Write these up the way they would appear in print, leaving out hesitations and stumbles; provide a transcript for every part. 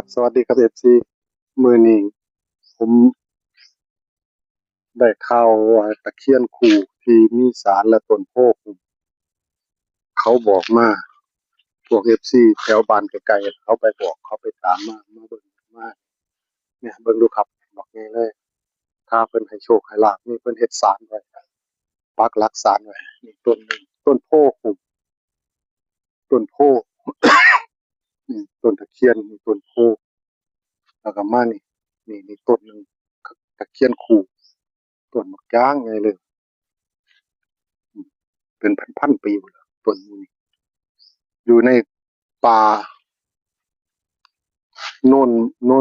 ครับสวัสดีครับFC มือนี้ผมได้ข่าวว่าตะเคียนคู่ที่มีสารและต้นโพธิ์เขาบอกมาพวกFCแถวบ้านไกลๆเขาไปบอกเขาไปตามมาเบิ่งมาเนี่ยเบิ่งดูครับบอกง่ายเลยถ้าเพิ่นให้โชคให้ลาภนี่เพิ่นเฮ็ดศาลไว้ปักหลักศาลไว้นี่ต้นหนึงต้นโพธิ์คู่ต้นโพธิ์นี่ต้นตะเคียนนี่ต้นโพธิ์แล้วก็มานี่ต้นหนึงตะเคียนคู่ต้นบักย่างไงเลย เป็นพันๆปีหมดแล้วต้นนี้อยู่ในป่าโน่นโน่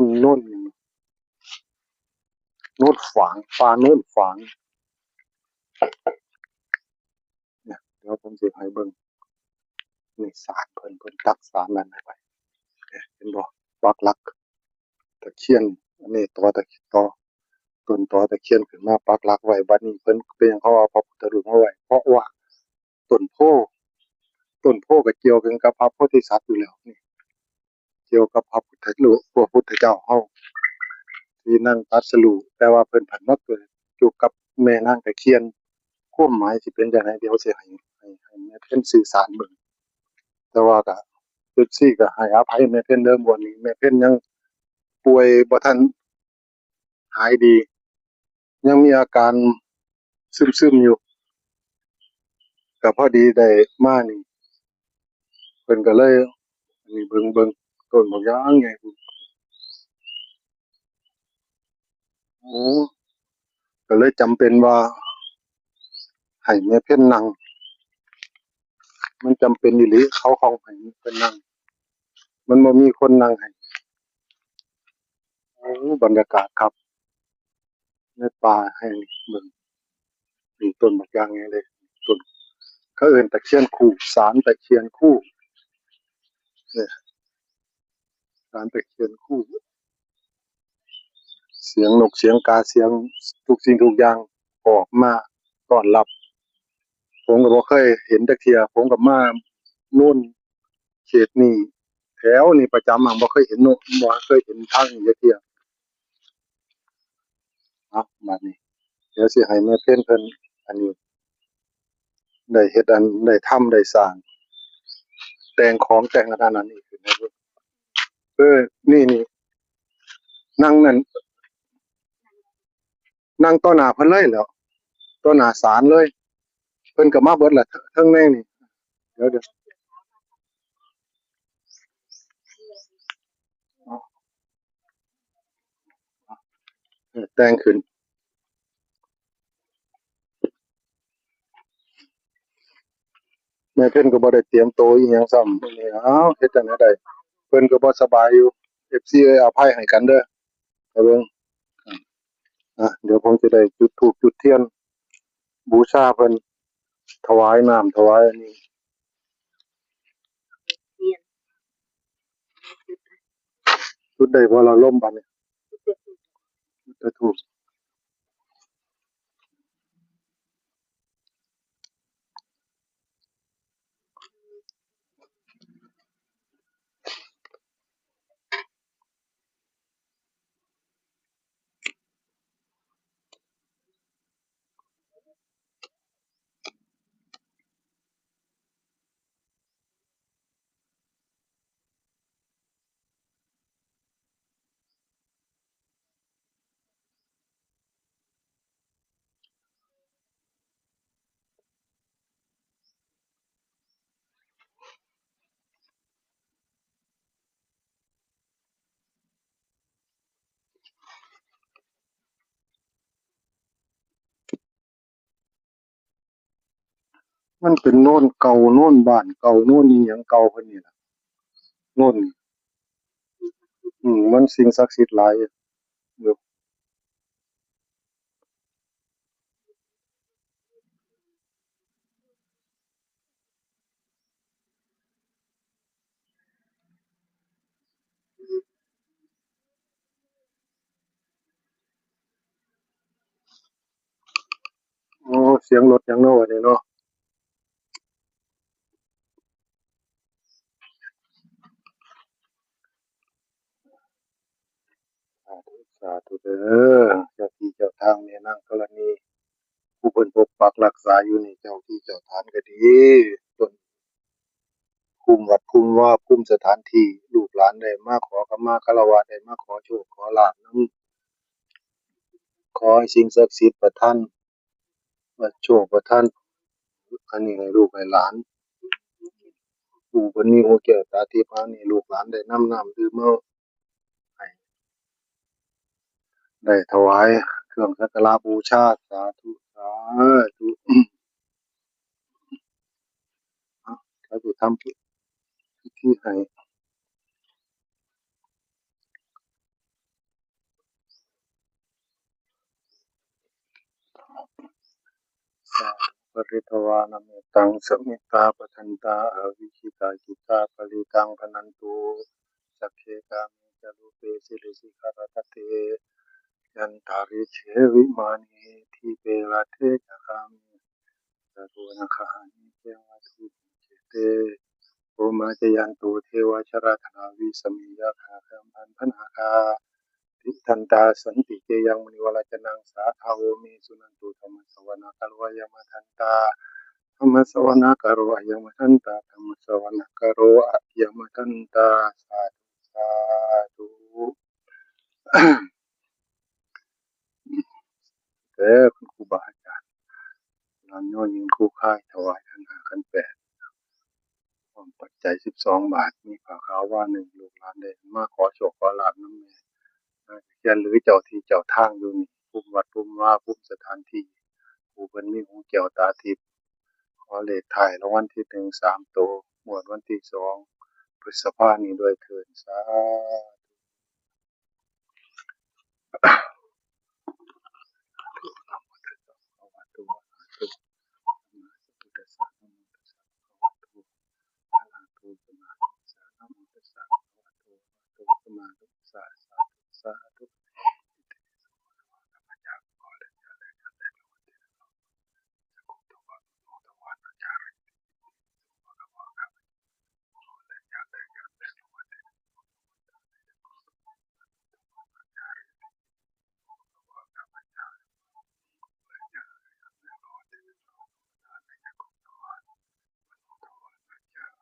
นฝางป่าโน่นฝางเนี่ยเดี๋ยวผมสิให้เบิ่งนี่ศาลเพิ่นตักศาลนั้นให้ไว้เนี่ยเห็นบ่ปักหลักตะเคียนอันนี้ตอต้นตอตะเคียนขึ้นมาปักหลักไว้บัดนี้เพิ่นเป็นหยังเขาเอาพระพุทธรูปมาไว้เพราะว่าต้นโพธิ์ต้นโพธิ์ก็เกี่ยวกันกับพระโพธิสัตว์อยู่แล้วนี่เกี่ยวกับพระพุทธรูปพระพุทธเจ้าเฮา ที่นั่งตรัสรู้แต่ว่าเพิ่นผันมาเกิดอยู่กับแม่นางตะเคียนความหมายสิเป็นจังไดเดี๋ยวสิให้แม่เพิ่นสื่อสารเบิ่งแต่ว่าก็ซี่ก็ให้อภัยแม่เพิ่นเด้อบ่นี้แม่เพิ่นยังป่วยบ่ทันหายดียังมีอาการซึมๆอยู่ก็พอดีได้มานี่เพิ่นก็เลยนี่เบิ่งต้นบักอย่างใหญ่โอ้ก็เลยจำเป็นว่าให้แม่เพิ่นนั่งมันจำเป็นอีหลีเขาของให้เพิ่นนั่งมันบ่มีคนนั่งให้ โอ้บรรยากาศครับในป่าแห่งเมืองมีต้นบักยางไงเลยต้นเขาเอิ้นตะเคียนคู่ศาลตะเคียนคู่เนี่ยศาลตะเคียนคู่เสียงนกเสียงกาเสียงทุกสิ่งทุกอย่างออกมาต้อนรับผมก็บ่เคยเห็นจักเที่ยผมก็มานู่นเขตนี้แถวนี้ประจำอะบ่เคยเห็นบ่เคยเห็นทางนี้จักเที่ยบัดนี้เดี๋ยวสิให้แม่เพ็ญเพิ่นอันนี้ได้เฮ็ดอันได้ทำได้สร้างแต่งของแต่งอันนั้นนี่ขึ้นให้เบิ่งนี่นั่งนั่นนั่งต่อหน้าเพิ่นเลยแหล้วต่อหน้าศาลเลยเพิ่นก็มาเบิดล่ะเทิงในนี่เดี๋ยวแต่งขึ้นแม่เพิ่นก็บ่ได้เตรียมโตวอิหยังซ้ำมื้อนี้อ้าวเฮ็ดจั่งใดได้เพิ่นก็บ่สบายอยู่ FC เอ้ยอภัยให้กันเด้อไปเบิ่งเดี๋ยวผมสิได้จุดธูปจุดเทียนบูชาเพิ่นถวายน้ำถวายอันนี้จุดได้บ่ล่ะลมบัดนี้จุดแต่ธูป มันเป็นโน่นเก่าโน่นบ้านเก่าโน่นอีหยังเก่าเพิ่นนี่ล่ะโน่นนี่มันสิ่งศักดิ์สิทธิ์หลายอยู่โอ้เสียงรถหยังเนาะบัดนี้เนาะ ธุเด้อเจ้าที่เจ้าทางแม่นางธรณีผู้เพิ่นปกปักรักษาอยู่นี่เจ้าที่เจ้าทางก็ดีจนภูมิวัดภูมิว่าภูมิสถานที่ลูกหลานได้มาขอขมาคารวะได้มาขอโชคขอลาภนำขอให้สิ่งศักดิ์สิทธิ์ประทานโชคประทานอันนี้ให้ลูกให้หลานผู้เพิ่นมีหูแก้วตาทิพย์อันนี้ลูกหลานได้นำน้ำดื่มมาให้ได้ถวายเครื่องสักการะบูชาสาธุสาธุสาธุทำพิธีให้ ปริทวานามิตังสมิตาปทันตาอวิคิตาจิตาปริตังพนันตุสักเคกามิจลุเปสิลิสิขารตเตยันตาริเชวิมานีทิเปรเทจคามิสรุนคหานิเทวทุเจเตโอมาจยันตุเทวชราธนาวิสมิยาคาคัมพันพนาคาทิทันตาสันติเกยังมณิวรจนังสาทาวเมสุนันตุธรรมสวนากลวายมทันตา ธรรมสวนากโรอายมทันตาธรรมสวนากโรอายมทันตาสาธุสาธุแต่คุณครูบาอาจารย์นำย่อยิงคู่ค่ายถวายขันห้าขันแปดพร้อมปัจจัย12 บาทมีผ้าขาวว่าหนึ่งลูกหลานได้มาขอโชคขอลาภน้ำแม่เขียนหรือเจ้าที่เจ้าทางอยู่นี่ภูมิวัดภูมิว่าภูมิสถานที่ผู้เพิ่นมีหูแก้วตาทิพย์ขอเลขท้ายรางวัลที่หนึ่ง3 ตัวงวดวันที่2 พฤษภาคมนี้ด้วยเถิดสาธุพุทธสสะนะโมตัสสะภะคะวะโตอะระหะโตสัมมาสัมพุทธัสสะนะโมตัสสะภะคะวะโตอะระหะโตสัมมาสัมพุทธัสสะสาธุสาธุข้าพเจ้าขอได้เจริญในพระวันที่เราจะคงถวายโมทวานาจาริภะคะวะข้าพเจ้าขอได้เจริญในพระวันที่จาริภะคะวะข้าพเจ้าได้เจริญในพระวันที่เราจะคงถวายโมทวานาจาริ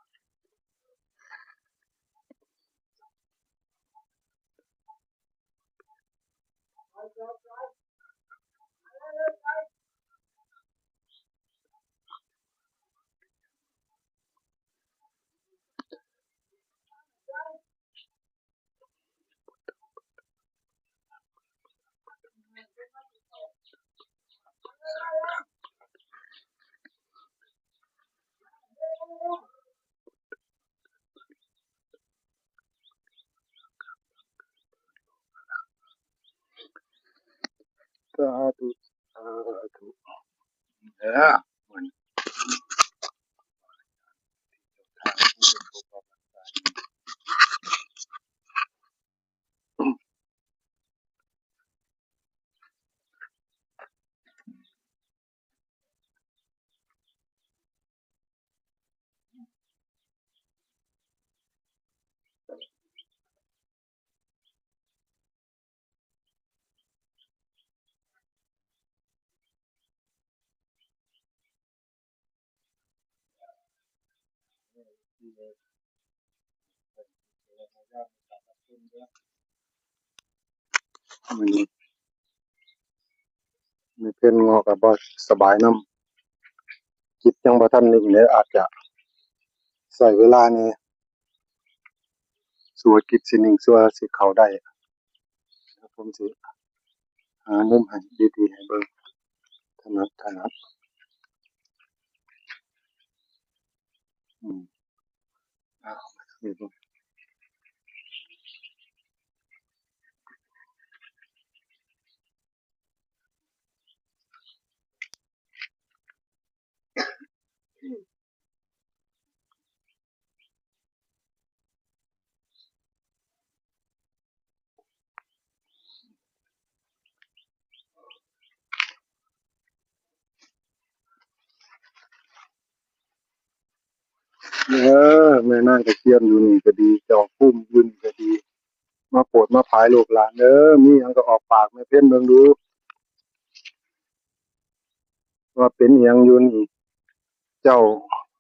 สาธุสาธุเด้อเหมือนทางผู้เป็นผู้ประสาที่เลยมันมีเป็นงอกับบ่สบายน้ำจิตยังบ่ทันนิ่งเลยอาจจะใช้เวลานี้สู่จิตสินิ่งสู่สิเข้าได้ผมสิหามุมให้ดีๆให้เบิ่งถนัดอืมอ้าวนี่เบิ่งแม่นางตะเคียนอยู่นี่ก็ดีเจ้าภูมิอยู่นี่ก็ดี มาโปรดมาภายลูกหลานเด้อมีหยังก็ออกปากแม่เพิ่นเบิ่งดูว่าเป็นอิหยังอยู่นี่เจ้า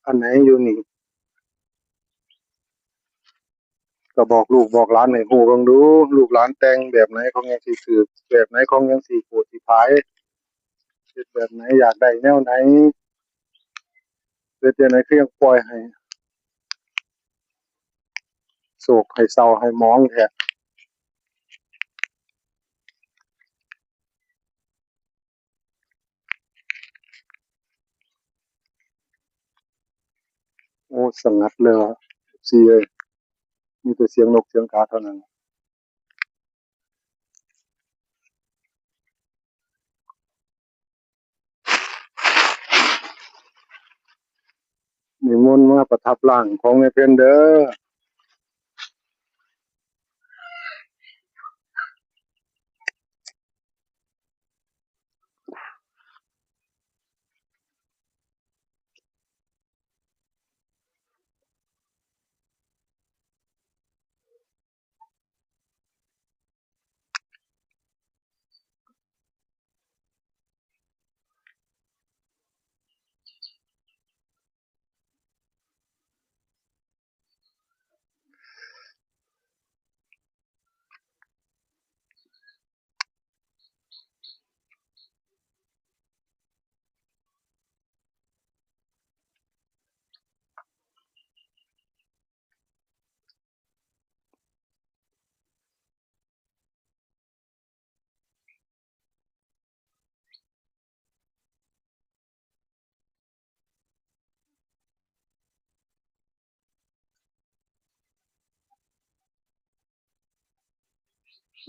อันไหนอยู่นี่ก็บอกลูกบอกหลานให้ฮู้เบิ่งดูลูกหลานแต่งแบบไหนของยังสิถูกแบบไหนของยังสิโปรดสิภายเฮ็ดแบบไหนอยากได้แนวไหนเฮ็ดจั่งใดคือยังปล่อยให้โศกให้เศร้าให้หมองแท้โอ้สงัดเลยว่ะ FC เอ้ยมีแต่เสียงนกเสียงกาเท่านั้นนิมนต์มาประทับร่างของแม่เพิ่นเด้อ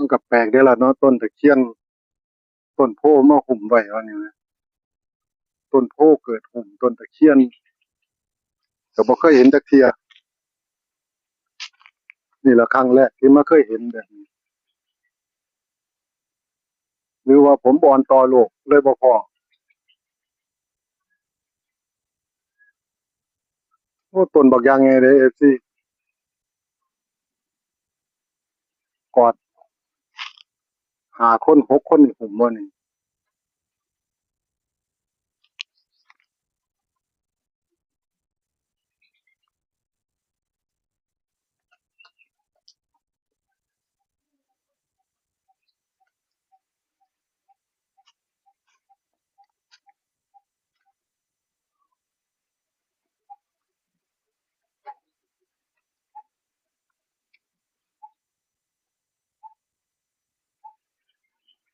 มันก็แปลกเดะล่ะเนาะต้นตะเคียนต้นโพมาหุ้มไว้ว่านี่แหมต้นโพเกิดหุ้มต้นตะเคียนก็บ่เคยเห็นจักเที่ยนี่ล่ะครั้งแรกที่มาเคยเห็นแบบนี้หรือว่าผมบ่อนต่อโลกเลยบ่พ้อโอ้ต้นบักอย่างใหญ่เดะ FC กอด5คน6คนนี่หุ้มบ่นี่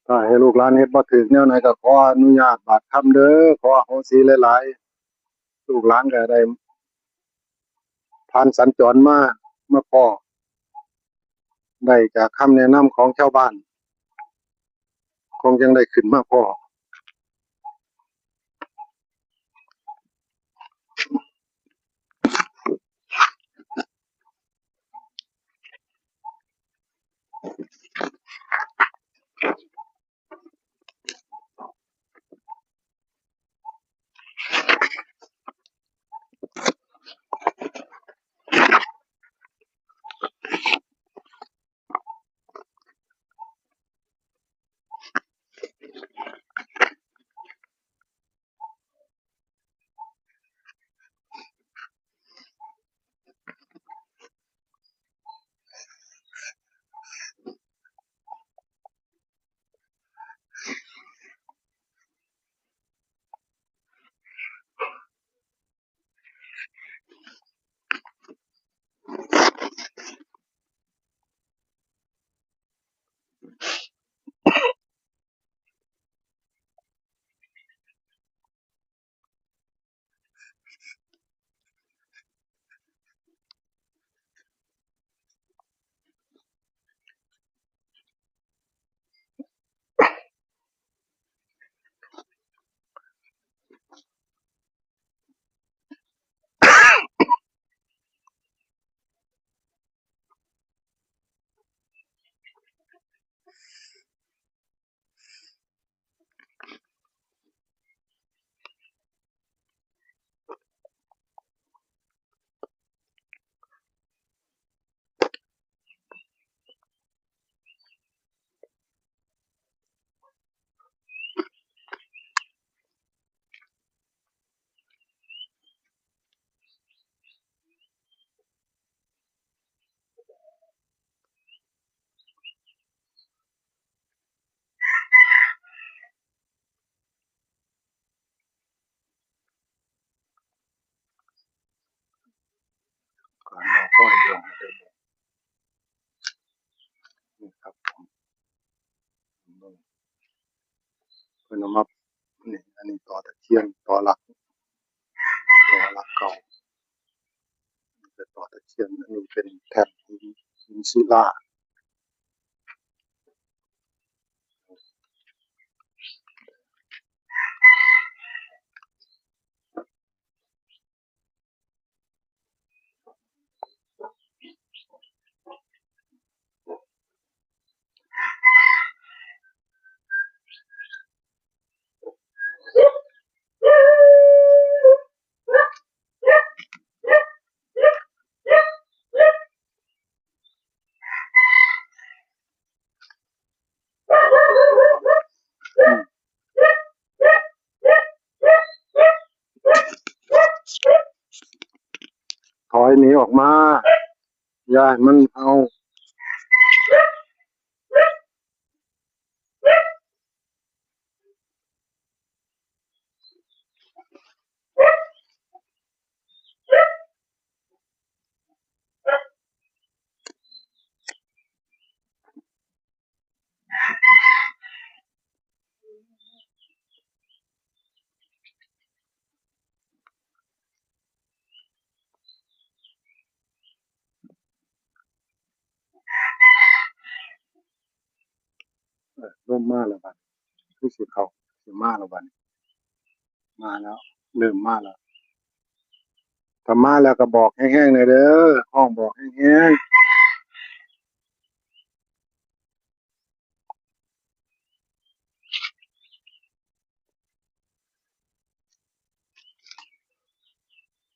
ถ้าให้ลูกหลานเฮ็ดบ่ถูกแนวไหนก็ขออนุญาตบาดคำเด้อขออโหสิหลายๆลูกหลานก็ได้ผ่านสัญจรมาพ้อได้จากคำแนะนำของชาวบ้านคงจังได้ขึ้นมาพ้อ องให้ได้นี่ครับผมเพิ่นเอามานี่อันนี้ต่อตะเคียนต่อหลักเก่าเป็นต่อตะเคียนอันนี้เป็นแท่นหินศิลาถอยหนีออกมาอย่าให้มันเอาร่มมาแล้วบัดคือสิเข้าสิมาแล้วบัดมาแล้วเริ่มมาแล้วถ้ามาแล้วก็บอกแห้งๆหน่อยเด้อห้องบอกแห้งๆ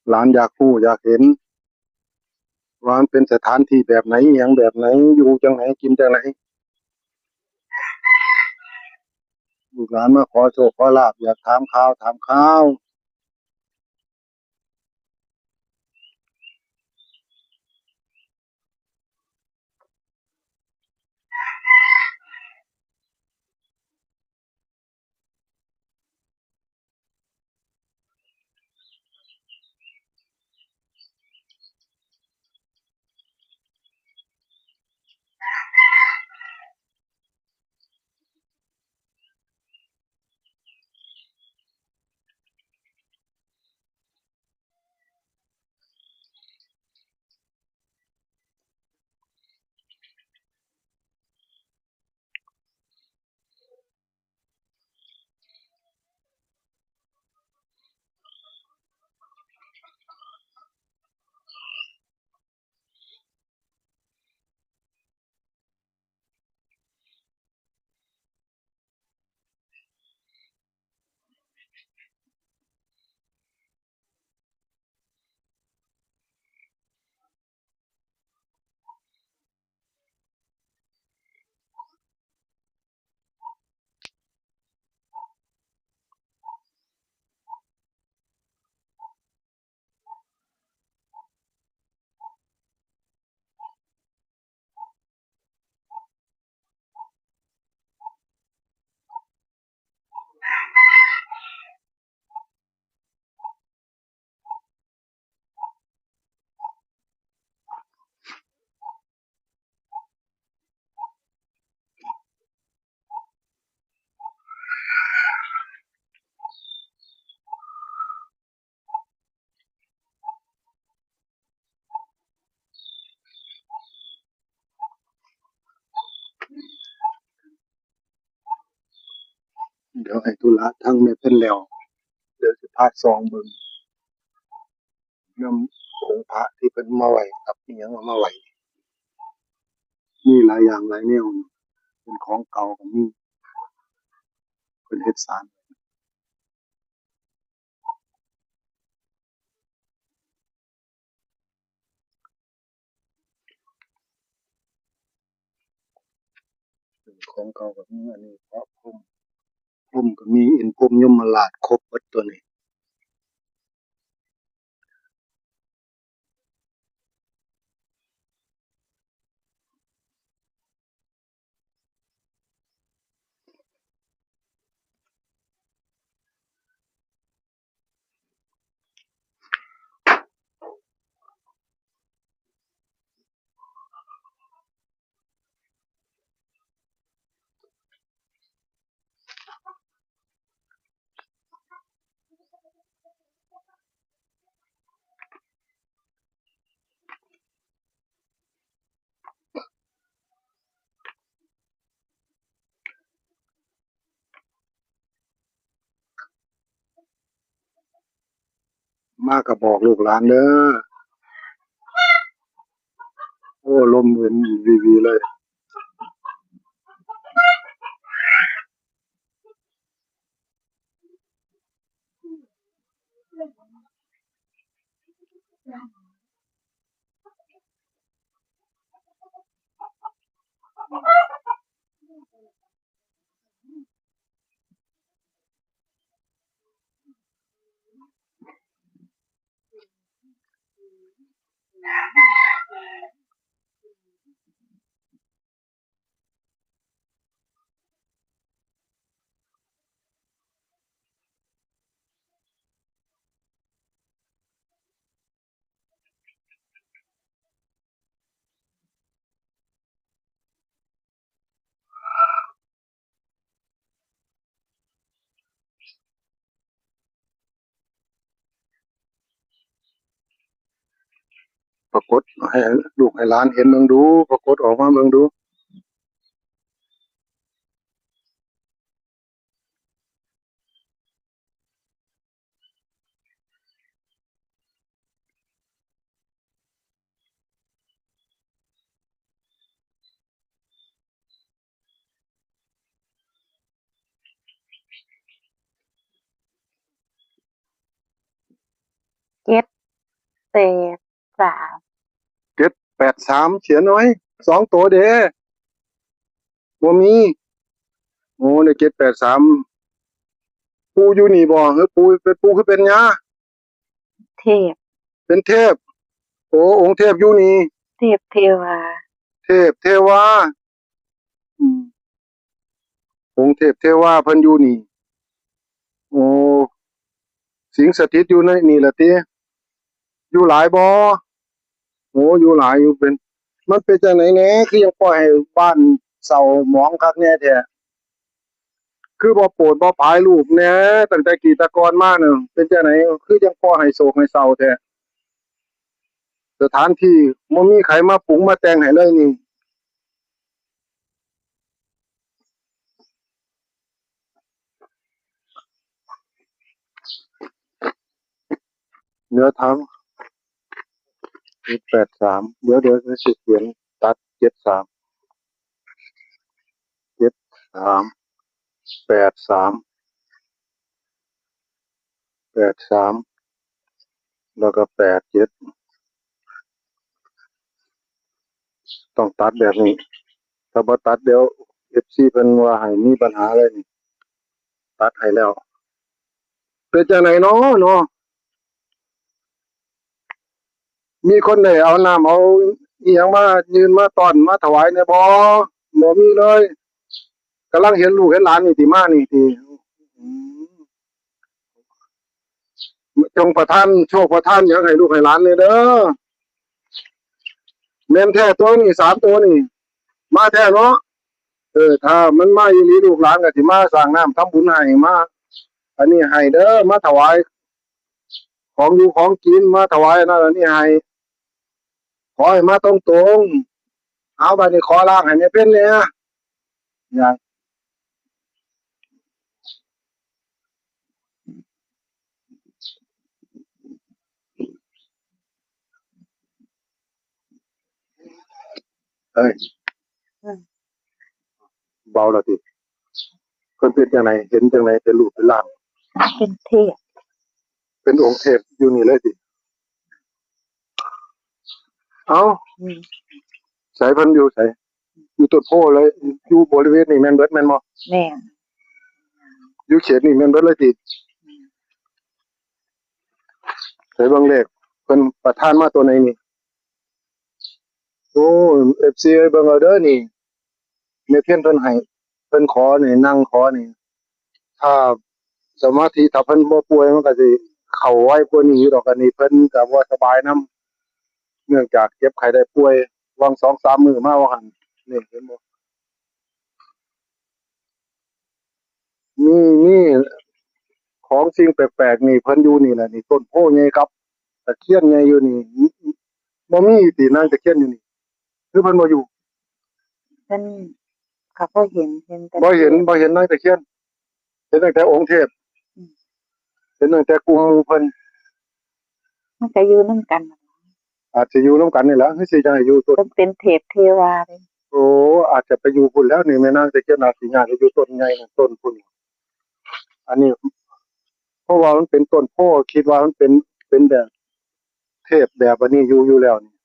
หลานอยากรู้อยากเห็นว่ามันเป็นสถานที่แบบไหนอิหยังแบบไหนอยู่จังไหนกินจังไหนลูกหลานมาขอโชคขอลาภอยากถามข่าวเดี๋ยวให้ธุระทั้งแม่เพิ่นแล้วเดี๋ยวสิพาซองเบิ่งนำองค์พระที่เพิ่นมาไว้กับอิหยังเอามาไว้มีหลายอย่างหลายแนวเป็นของเก่าก็มีเพิ่นเฮ็ดศาลเป็นของเก่าก็มีอันนี้พระพรหมก็มีอินทร์พรหมยมราชครบเบิดตัวนี้ มาก็บอกลูกหลานเด้อโอ้ลมเห็นวีเลยปรากฏให้ลูกให้หลานเห็นเมืองดูปรากฏออกมาเมืองดู783 783เขียนไว้2ตัวเด้บ่มีโอ้ใน783ปูอยู่นี่บ่เฮ้อปูเป็นปูคือเป็นหยา เทพ เป็นเทพโอ้องค์เทพอยู่นี่ เทพเทวา เทพเทวาอืมองค์เทพเทวาเพิ่นอยู่นี่โอ้สิงสถิตอยู่ในนี่ล่ะติอยู่หลายบ่โอ้อยู่หลายอยู่เป็นมันเป็นจังไดแหน่คือยังปล่อยให้บ้านเศร้าหมองคักแน่แท้คือบ่โปรดบ่ปรายลูกแหน่ตั้งแต่กี้แต่ก่อนมาน่ะเป็นจังไดคือยังปล่อยให้โศกให้เศร้าแท้สถานที่บ่มีใครมาปรุงมาแต่งให้เลยนี่เหนือทาง83เดี๋ยวสิเขียนตัด73 73 83 83แล้วก็87ต้องตัดแบบนี้ถ้าบ่ตัดเดี๋ยว FC เพิ่นว่าให้มีปัญหาเลยนี่ตัดให้แล้วเป็นจังได๋เนาะมีคนได้เอาน้ำเอาอิหยังมายืนมาต้อนมาถวายแหน่บ่มีเลยกำลังเห็นลูกเห็นหลานนี่ติมานี่ติอืมจงประทานโชคประทานหยังให้ลูกให้หลานเลยเด้อแม่นแท้ตัวนี้3ตัวนี่มาแท้เนาะถ้ามันมาอีหลีลูกหลานก็สิมาสร้างน้ำทำบุญให้มาอันนี้ให้เด้อมาถวายของอยู่ของกินมาถวายนั่นอันนี้ให้ขอให้มาตรงๆเอาบัดนี้ขอล้างให้แม่เพ็ญเนี่ยอย่างเอ้ยเบาแล้วติเพิ่นเป็นจังไดเห็นจังไดเป็นรูปเป็นร่าง เป็นเทพ เป็นองค์เทพอยู่นี่เลยติเอ้า อืม ไสเพิ่นอยู่ไสอยู่ต้นโพเลยอยู่บริเวณนี้แม่นเบิดแม่นบ่ แม่น อยู่เขตนี่แม่นเบิดเลยติไสเบิ่งเลขเพิ่นประทานมาตัวไหนนี่โอ้ FC เอ้ยเบิ่งเอาเด้อนี่แม่เพ็ญเพิ่นให้เพิ่นขอนี่นั่งขอนี่ถ้าสมาธิถ้าเพิ่นบ่ป่วยมันก็สิเข้าไวกว่านี้อยู่ดอกอันนี้เพิ่นก็บ่สบายนำเนื่องจากเจ็บไข้ได้ป่วยวัง2-3มื้อมาว่าหั่นนี่เห็นบ่มีของสิ่งแปลกๆนี่เพิ่นอยู่นี่แหละนี่ต้นโพใหญ่ครับตะเคียนใหญ่อยู่นี่บ่มีตินางตะเคียนอยู่นี่คือเพิ่นบ่อยู่ เพิ่นก็บ่เห็นแต่ บ่เห็นนางตะเคียนเห็นตั้งแต่องค์เทพ อืม เห็นตั้งแต่กลุ่มหมู่เพิ่น มันก็อยู่นำกัน อาจจะอยู่ร่วมกันนี่แหละคือสิจะให้อยู่ต้น เพิ่นเป็นเทพเทวาเลย โอ้อาจจะไปอยู่พุ่นแล้วนี่แม่นางตะเคียนอาจสิย้ายไปอยู่ต้นใหญ่นั่นต้นพุ่นอันนี้เพราะว่ามันเป็นต้นโพคิดว่ามันเป็นแบบเทพแบบอันนี้อยู่แล้วนี่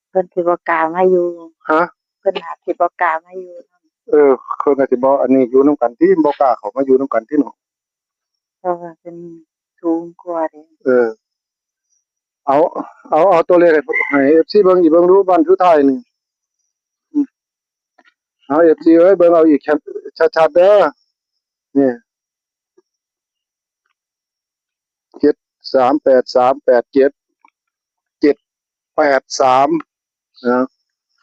เพิ่นสิบ่กล้ามาอยู่ ฮะ เพิ่นอาจสิบ่กล้ามาอยู่ เพิ่นก็สิบ่อันนี้อยู่นํกันติบ่กล้าเข้ามาอยู่นํกันติเนาะ เพราะว่าเพิ่นสูงกว่าเด้ เออเอาตัวเลขให้ FC เบิ่งอีกเบิ่งดูวันสุดท้ายนี่เอา FC เอ้ยเบิ่งเอาอีกชัดๆเด้อนี่738387783นะ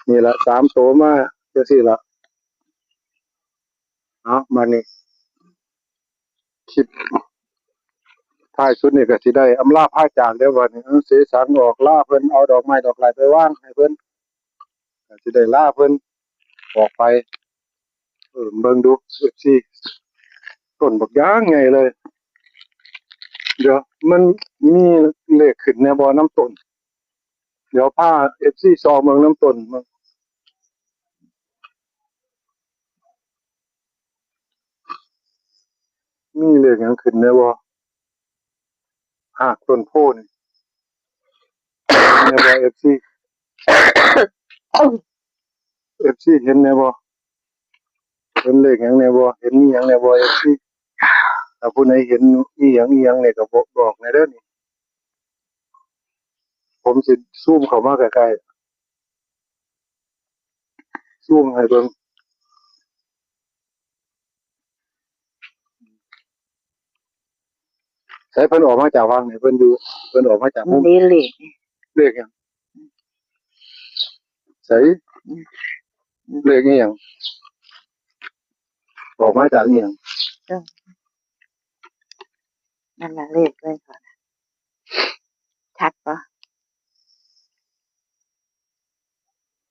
นี่ล่ะ3ตัวมาจังซี่ล่ะเอามานี่คลิปท้ายสุดนี่ก็สิได้อำลาพาจากเด้อบัดนี้เสสังออกลาเพิ่นเอาดอกไม้ดอกไม้ไปวางให้เพิ่นก็สิได้ลาเพิ่นออกไปเบิ่งดู FC ต้นบักยางใหญ่เลยเดี๋ยวมันมีเลขขึ้นแน่บ่น้ำต้นเดี๋ยวพา FC ซอเมืองน้ำต้นมามีเลขหยังขึ้นแน่บ่หากต้นโพนี่แน่บ่ FC เห็นแน่บ่เห็นเลขหยังแน่บ่เห็นอีหยังแน่บ่ FC ถ้าผู้ใดเห็นอีหยังนี่ก็บอกแหน่เด้อนี่ผมสิซูมเข้ามาใกล้ๆซูมให้เบิ่งใช้เพิ่นออกมาจากวังนี่เพิ่นออกมาจากมุม นี่เลข เลขหยังใส่เลขอีหยังออกมาจากอีหยัง นั่นล่ะเลขเลยค่ะชัดบ่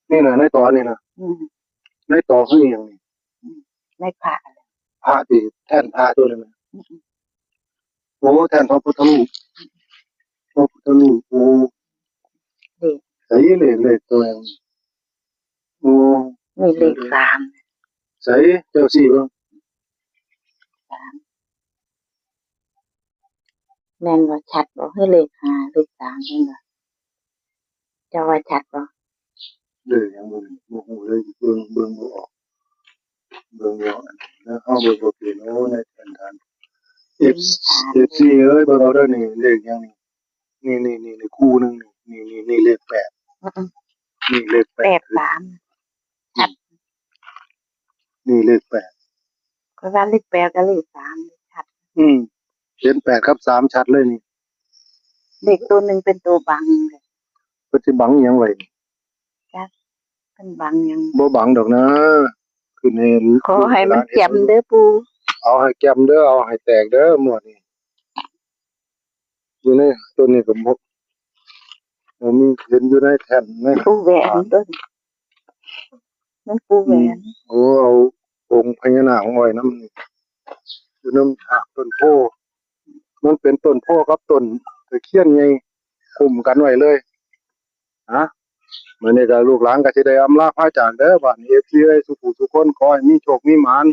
นี่น่ะในตอนนี่น่ะ อืม ในตอคืออีหยังนี่ ในพระ พระที่แท่นพระตัวนั้นน่ะ อืม โอ้แท่นพระพุทธรูปโอ้ เลข ใส่เลขตัวนั้นโอ้ นี่เลข3 ใส่เจ้าสิเบิ่ง แม่นบ่ชัดบ่คือเลข5เลข3แม่นบ่เจ้าว่าชัดบ่ เลขหยังบ่ฮู้เลยเบิ่งบ่ออกเบิ่งบ่อันแล้วเฮาเบิ่งบ่เป็นโอ้ในแท่นทาน FC เอ้ยเบิ่งเอาเด้อนี่เลขหยังนี่นี่คู่หนึงนี่เลข8อือ นี่เลข8 83ชัด นี่เลข8ก็ว่าเลข8กับเลข3ชัด เห็น8กับ3ชัดเลยนี่ เลขตัวหนึงเป็นตัวบังเลย เพิ่นสิบังอิหยังไว้ เพิ่นบังหยัง บ่บังดอกนะคือใน ขอให้มันแจ่มเด้อปู่ เอาให้แก้มเด้อเอาให้แตกเด้อหมวดนี่อยู่ในตัวนี้ก็มีเห็นอยู่ในแท่นใน ปู่แหวนต้นมันปู่แหวน โอ้เอาองค์พญานาคของไว้นำนี่อยู่นำฉากต้นโพมันเป็นต้นโพกับต้นตะเคียนใหญ่คุมกันไว้เลยฮะมื้อนี้ก็ลูกหลานก็สิได้อำลาพาจากเด้อบัดนี้ FC เอ้ยสุขุทุกคนขอให้มีโชคมีหมาน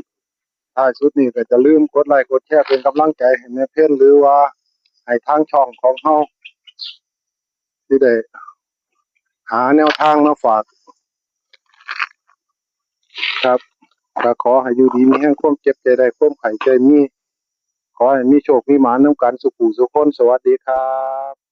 ท้ายสุดนี้ก็จะลืมกดไลค์กดแชร์เป็นกำลังใจให้แม่เพ็ญหรือว่าให้ทางช่องของเฮาสิได้หาแนวทางมาฝากครับก็ขอให้อยู่ดีมีแรงความเจ็บใจได้ความไข้ใจมีขอให้มีโชคมีหมานนำกันสุขุสุขคนสวัสดีครับ